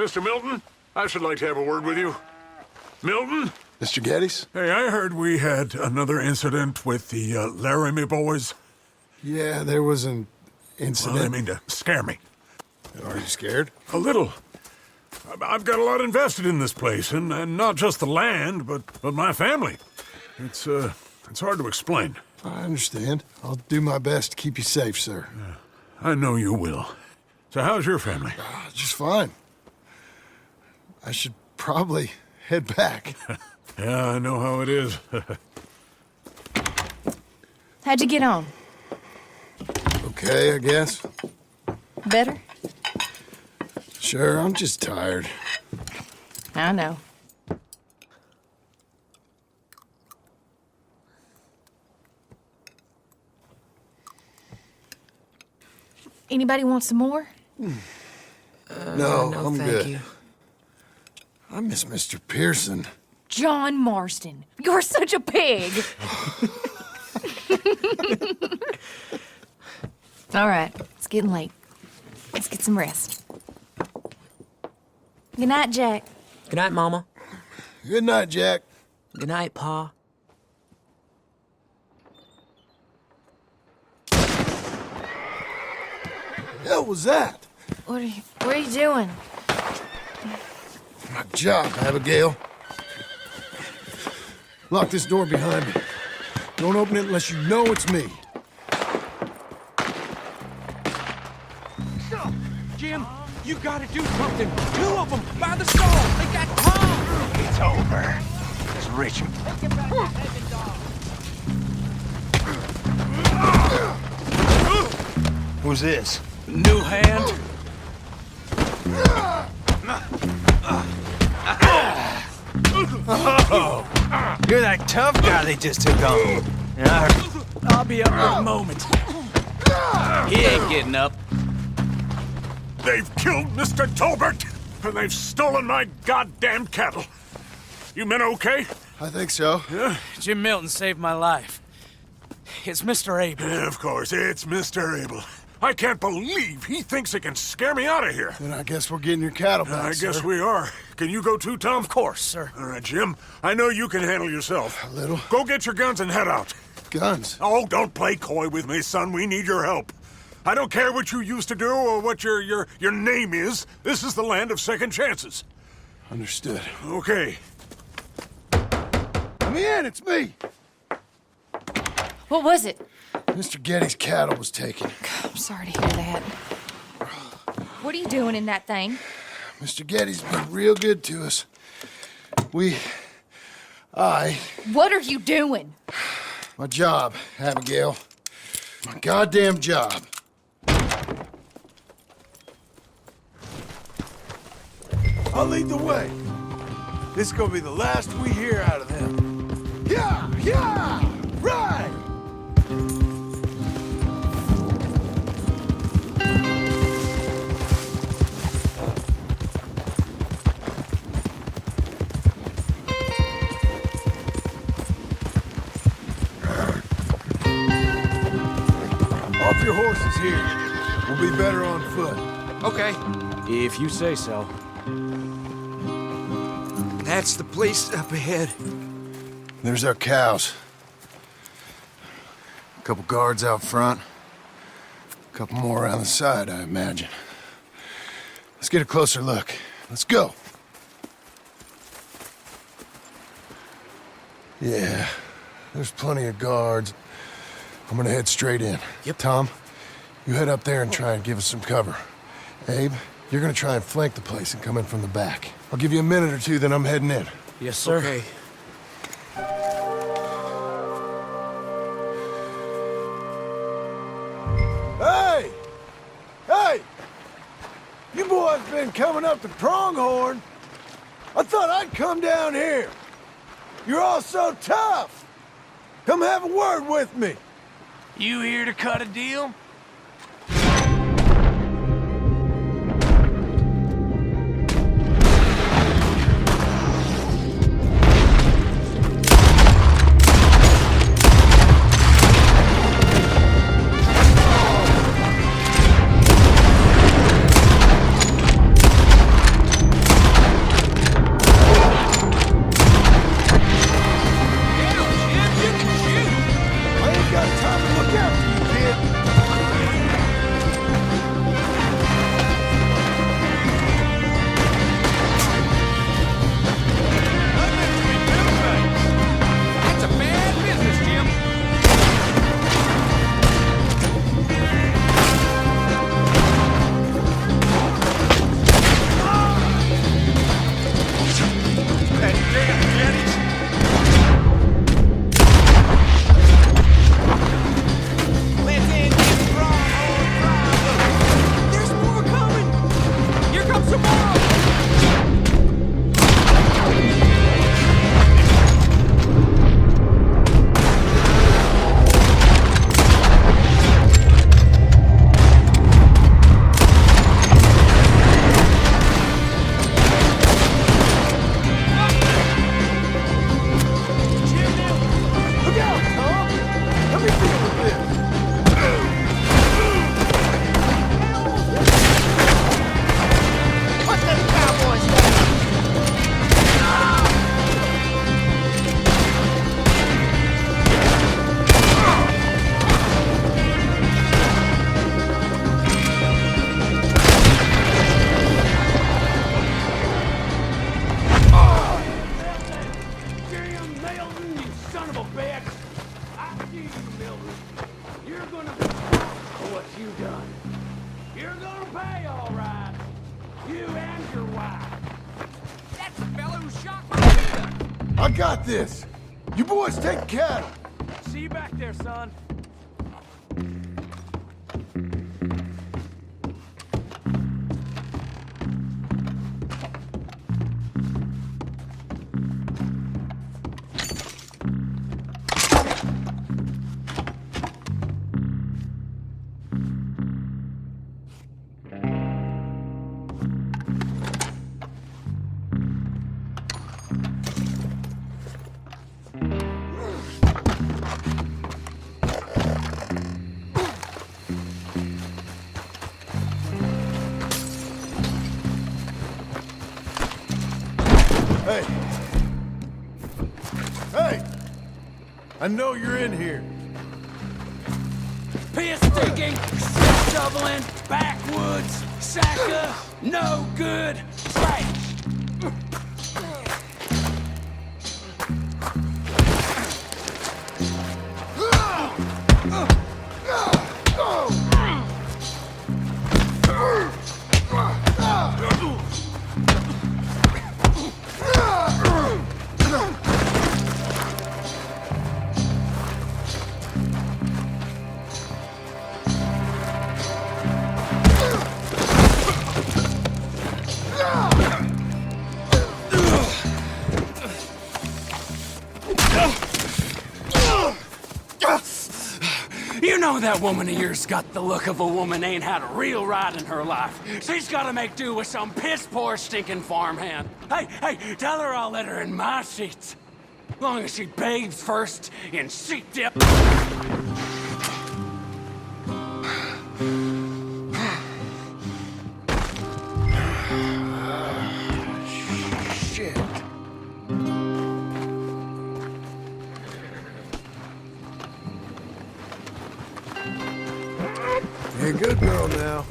Mr. Milton? I should like to have a word with you. Milton? Mr. Geddes? Hey, I heard we had another incident with the Laramie boys. Yeah, there was an Well, incident. I mean to scare me. Are you scared? A little. I've got a lot invested in this place, and not just the land, but my family. It's hard to explain. I understand. I'll do my best to keep you safe, sir. I know you will. So how's your family? Just fine. I should probably head back. Yeah, I know how it is. How'd you get on? Okay, I guess. Better? Sure, I'm just tired. I know. Anybody want some more? No, no, I'm thank good. you. I miss Mr. Pearson. John Marston, you're such a pig. All right, it's getting late. Let's get some rest. Good night, Jack. Good night, Mama. Good night, Jack. Good night, Pa. Hell was that? What are you doing? My job, Abigail. Lock this door behind me. Don't open it unless you know it's me. Jim, you gotta do something. Two of them by the stall. They got Tom. It's over. It's Richard. Who's this? New hand. You're that tough guy they just took on. I'll be up in a moment. He ain't getting up. They've killed Mr. Tolbert, and they've stolen my goddamn cattle. You men okay? I think so. Yeah? Jim Milton saved my life. It's Mr. Abel. Yeah, of course, it's Mr. Abel. I can't believe he thinks he can scare me out of here. Then I guess we're getting your cattle back, I guess sir. we are. Can you go too, Tom? Of course, sir. All right, Jim. I know you can handle yourself. A little. Go get your guns and head out. Guns. Oh, don't play coy with me, son. We need your help. I don't care what you used to do or what your name is. This is the land of second chances. Understood. Okay. Let me in, it's me! What was it? Mr. Geddes' cattle was taken. I'm sorry to hear that. What are you doing in that thing? Mr. Geddes been real good to us. What are you doing? My job, Abigail. My goddamn job. I'll lead the way. This is gonna be the last we hear out of them. Yeah! Yeah! Right! Off your horses here. We'll be better on foot. Okay. If you say so. That's the place up ahead. There's our cows. A couple guards out front. A couple more around the side, I imagine. Let's get a closer look. Let's go. Yeah, there's plenty of guards. I'm gonna head straight in. Yep. Tom, you head up there and try and give us some cover. Abe, you're gonna try and flank the place and come in from the back. I'll give you a minute or two, then I'm heading in. Yes, sir. Okay. Hey! Hey! You boys been coming up to Pronghorn. I thought I'd come down here. You're all so tough. Come have a word with me. You here to cut a deal? pay, all right. You and your wife. That's the fellow who shot my brother. I got this. You boys take cattle. See you back there, son. Hey. Hey! I know you're in here. Piss digging, shoveling, backwoods, sacker, no good, trash. You know that woman of yours got the look of a woman ain't had a real ride in her life. She's gotta make do with some piss-poor stinking farmhand. Hey, tell her I'll let her in my sheets. Long as she bathes first in sheep dip. Shit. You're a good girl now.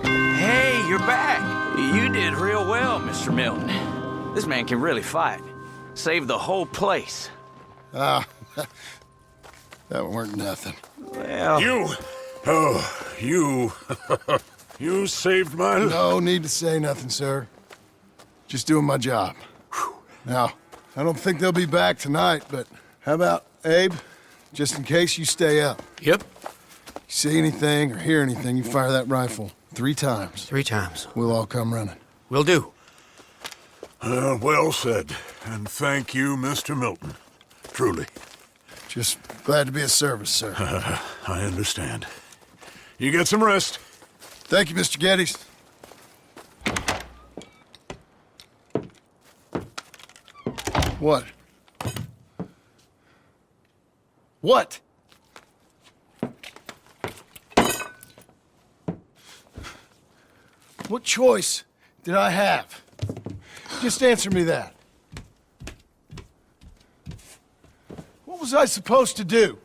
Hey, you're back. You did real well, Mr. Milton. This man can really fight. Saved the whole place. Ah, that weren't nothing. Well, You, you saved my life. No need to say nothing, sir. Just doing my job. Now, I don't think they'll be back tonight, but how about Abe? Just in case you stay up. Yep. You see anything or hear anything, you fire that rifle 3 times. 3 times. We'll all come running. Will do. Well said. And thank you, Mr. Milton. Truly. Just glad to be of service, sir. I understand. You get some rest. Thank you, Mr. Geddes. What? What? What choice did I have? Just answer me that. What was I supposed to do?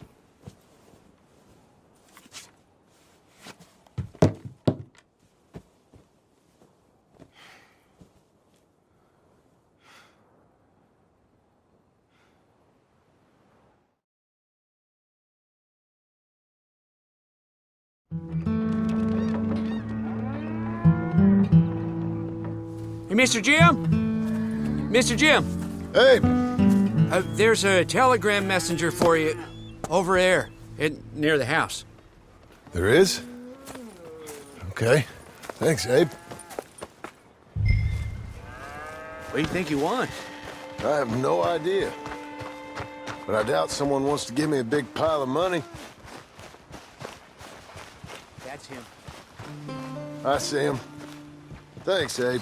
Hey, Mr. Jim? Mr. Jim, Hey, there's a telegram messenger for you over there near the house. there is? Okay. Thanks, Abe. What do you think you want? I have no idea. but I doubt someone wants to give me a big pile of money. That's him. I see him. Thanks, Abe.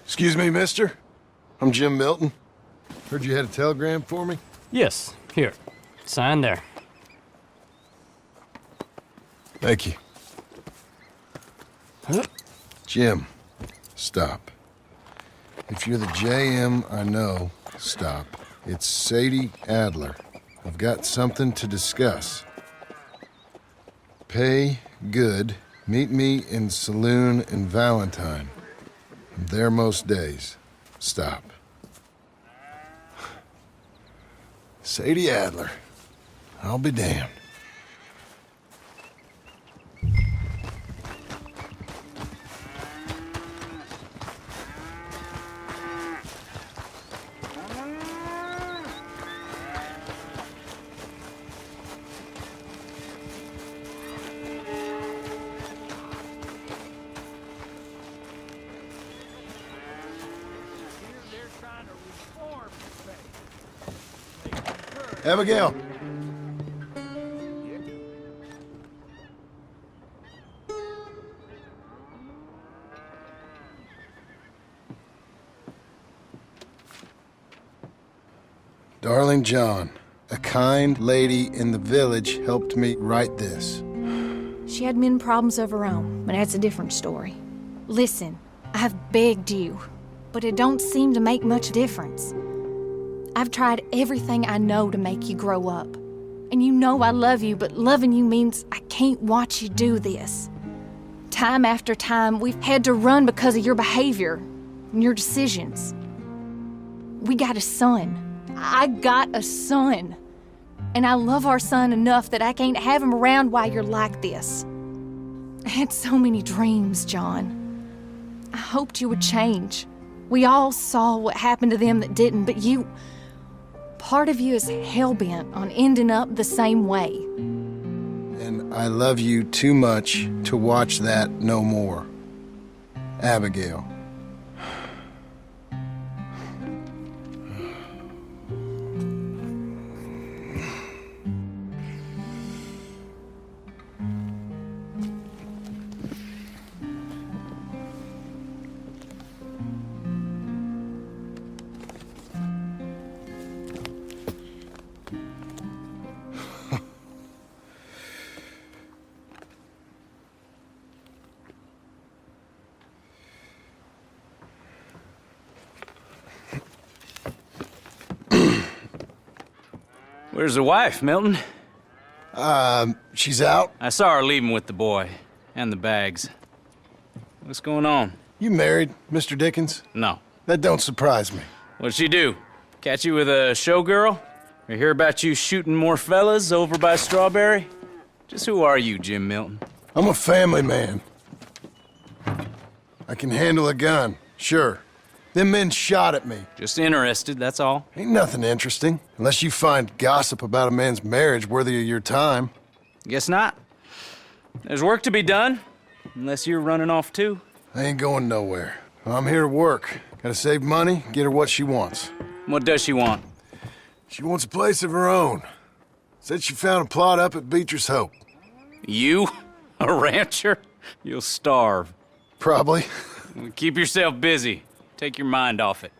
Excuse me, mister. I'm Jim Milton. Heard you had a telegram for me? Yes, here. Sign there. Thank you. Jim, stop. If you're the JM I know, stop. It's Sadie Adler. I've got something to discuss. Pay good. Meet me in Saloon in Valentine. I'm there most days. Stop. Sadie Adler. I'll be damned. Abigail. Darling John, a kind lady in the village helped me write this. She had men problems of her own, but that's a different story. Listen, I've begged you, but it don't seem to make much difference. I've tried everything I know to make you grow up. And you know I love you, but loving you means I can't watch you do this. Time after time, we've had to run because of your behavior and your decisions. We got a son. I got a son. And I love our son enough that I can't have him around while you're like this. I had so many dreams, John. I hoped you would change. We all saw what happened to them that didn't, but you... Part of you is hell-bent on ending up the same way. And I love you too much to watch that no more. Abigail. Where's the wife, Milton? She's out. I saw her leaving with the boy and the bags. What's going on? You married, Mr. Dickens? No. That don't surprise me. What'd she do? Catch you with a showgirl? Or hear about you shooting more fellas over by Strawberry? Just who are you, Jim Milton? I'm a family man. I can handle a gun, sure. Them men shot at me. Just interested, that's all. Ain't nothing interesting, unless you find gossip about a man's marriage worthy of your time. Guess not. There's work to be done, unless you're running off too. I ain't going nowhere. I'm here to work. Gotta save money, get her what she wants. What does she want? She wants a place of her own. Said she found a plot up at Beecher's Hope. You? A rancher? You'll starve. Probably. Keep yourself busy. Take your mind off it.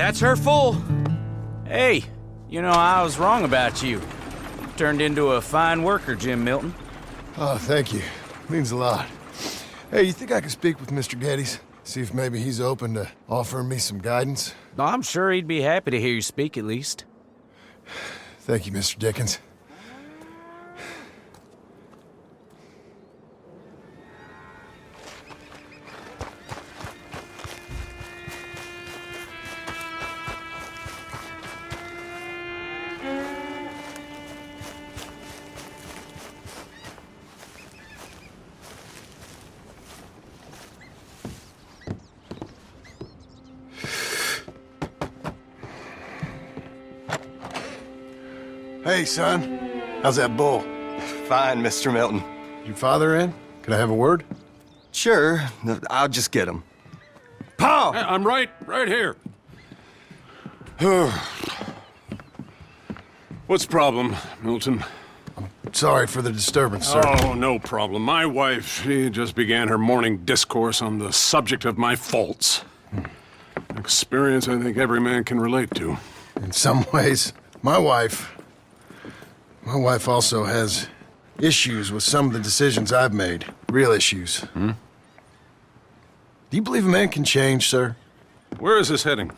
That's her full. Hey, you know, I was wrong about you. Turned into a fine worker, Jim Milton. Oh, thank you. Means a lot. Hey, you think I could speak with Mr. Geddes? See if maybe he's open to offering me some guidance? I'm sure he'd be happy to hear you speak, at least. Thank you, Mr. Dickens. Hey, son. How's that bull? Fine, Mr. Milton. Your father in? Can I have a word? Sure, I'll just get him. Pa! I'm right here. What's the problem, Milton? Sorry for the disturbance, sir. Oh, no problem. My wife, she just began her morning discourse on the subject of my faults. Experience I think every man can relate to. In some ways, my wife also has issues with some of the decisions I've made. Real issues. Do you believe a man can change, sir? Where is this heading?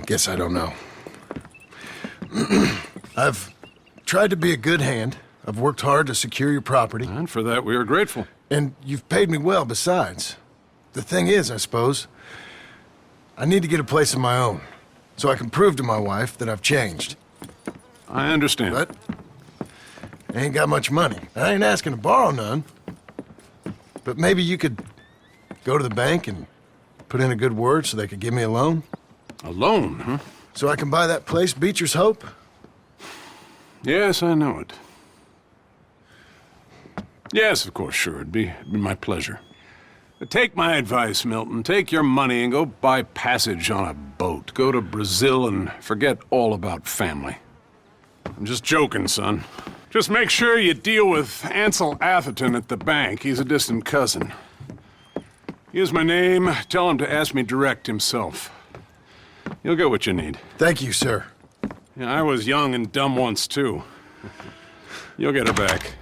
Guess I don't know. I've tried to be a good hand. I've worked hard to secure your property. And for that, we are grateful. And you've paid me well besides. The thing is, I suppose, I need to get a place of my own, so I can prove to my wife that I've changed. I understand. But I ain't got much money. I ain't asking to borrow none. But maybe you could go to the bank and put in a good word so they could give me a loan? A loan, huh? So I can buy that place, Beecher's Hope? Yes, I know it. Yes, of course, sure. It'd be my pleasure. But take my advice, Milton. Take your money and go buy passage on a boat. Go to Brazil and forget all about family. I'm just joking, son. Just make sure you deal with Ansel Atherton at the bank. He's a distant cousin. Here's my name. Tell him to ask me direct himself. You'll get what you need. Thank you, sir. Yeah, I was young and dumb once, too. You'll get it back.